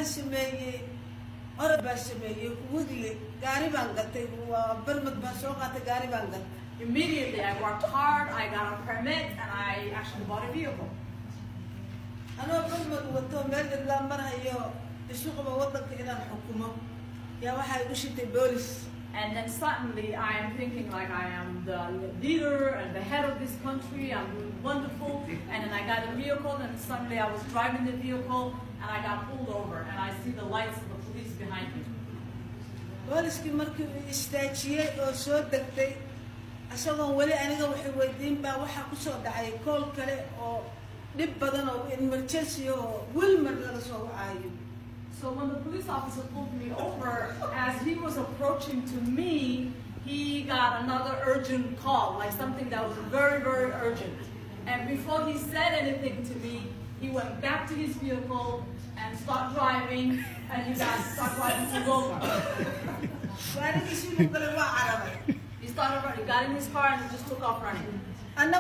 سمية أربع سمية وقلي قاربان قتي وبرمت بسوقة قاربان قت. Immediately, I worked hard, I got a permit, and I actually bought a vehicle. أنا برمت وطن مال إلا مرة يو السوق بوضع كإلى الحكومة يا واحد وشيت البوليس. And then suddenly, I am thinking like I am the leader and the head of this country. I'm doing wonderful. And then I got a vehicle, and suddenly I was driving the vehicle, and I got pulled over, and I see the lights of the police behind me. بوليس كي مركب استاجية أو صوت دكتي أصلاً ولي أنا جو حويدين بوحة كسر دعي كل كله أو نبضنا أو إمرجنسي أو والمرة رسوا عايم. So when the police officer pulled me over, as he was approaching to me, he got another urgent call, like something that was very, very urgent. And before he said anything to me, he went back to his vehicle and started driving, and he started driving to over. He started running, got in his car and just took off running. And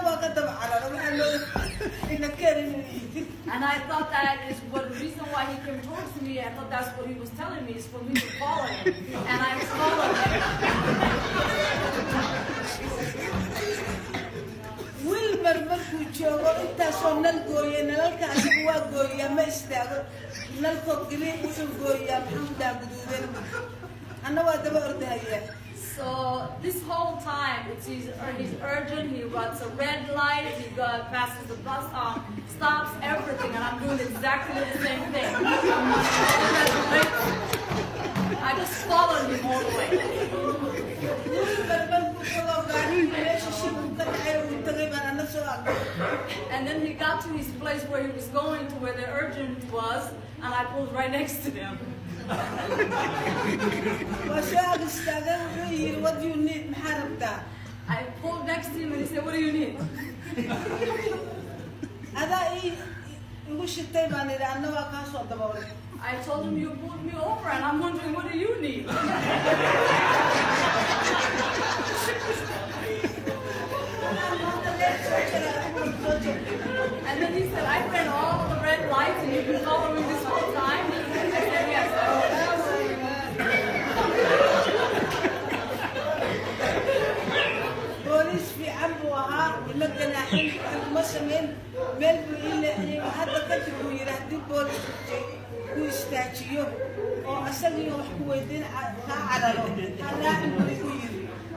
I thought that is what the reason why he came towards me. I thought that's what he was telling me is for me to follow him, and I followed him. Wilmer Mercurio, intaasoo nal gooya nalalkaasi waa gooya ma istaago nalkoo geli wuxuu gooyaa maxamudaa guduudan anna waa daba ordahaya. So this whole time, he's urgent, he runs a red light, he passes the bus stop, stops everything, and I'm doing exactly the same thing. I just followed him all the way. And then he got to his place where he was going to where the urgent was, and I pulled right next to him. What do you need? I pulled next to him and he said, what do you need? I told him, you pulled me over and I'm wondering, what do you need? And then he said, I ran all of the red lights and you've been following this whole time? I said, yes. بوليس في عبوها ولقى ناحية المسلمين ملبو إلا وهذا كتبوا يرهدوا بوليس ويستاجيو وأسلموا وحكويدين على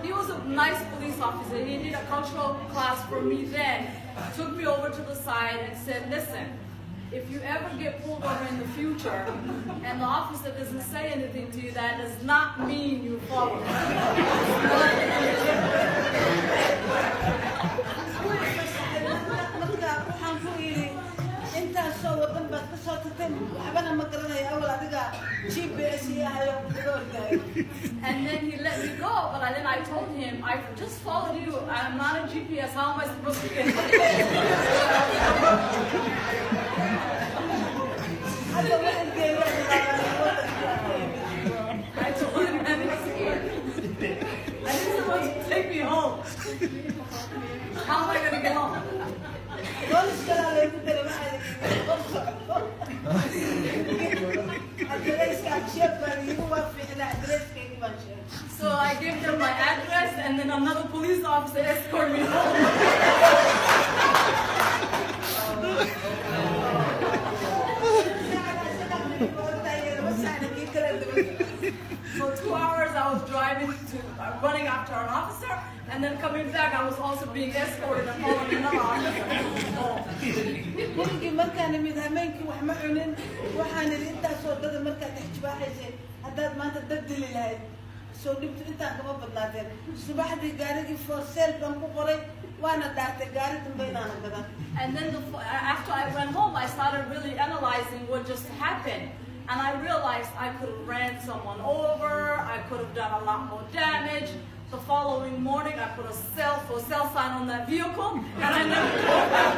He was a nice police officer. He did a cultural class for me then. Took me over to the side and said, listen, if you ever get pulled over in the future and the officer doesn't say anything to you, that does not mean you follow him. And then he let me go, but then I told him, I just followed you. I'm not a GPS. How am I supposed to get here? I told him, I'm scared. I didn't supposed to take me home. How am I going to get home? So I gave them my address, and then another police officer escorted me home. For 2 hours, I was running after an officer, and then coming back, I was also being escorted and following another officer. So and then after I went home, I started really analyzing what just happened. And I realized I could have ran someone over, I could have done a lot more damage. The following morning, I put a for sale sign on that vehicle, and I never drove back.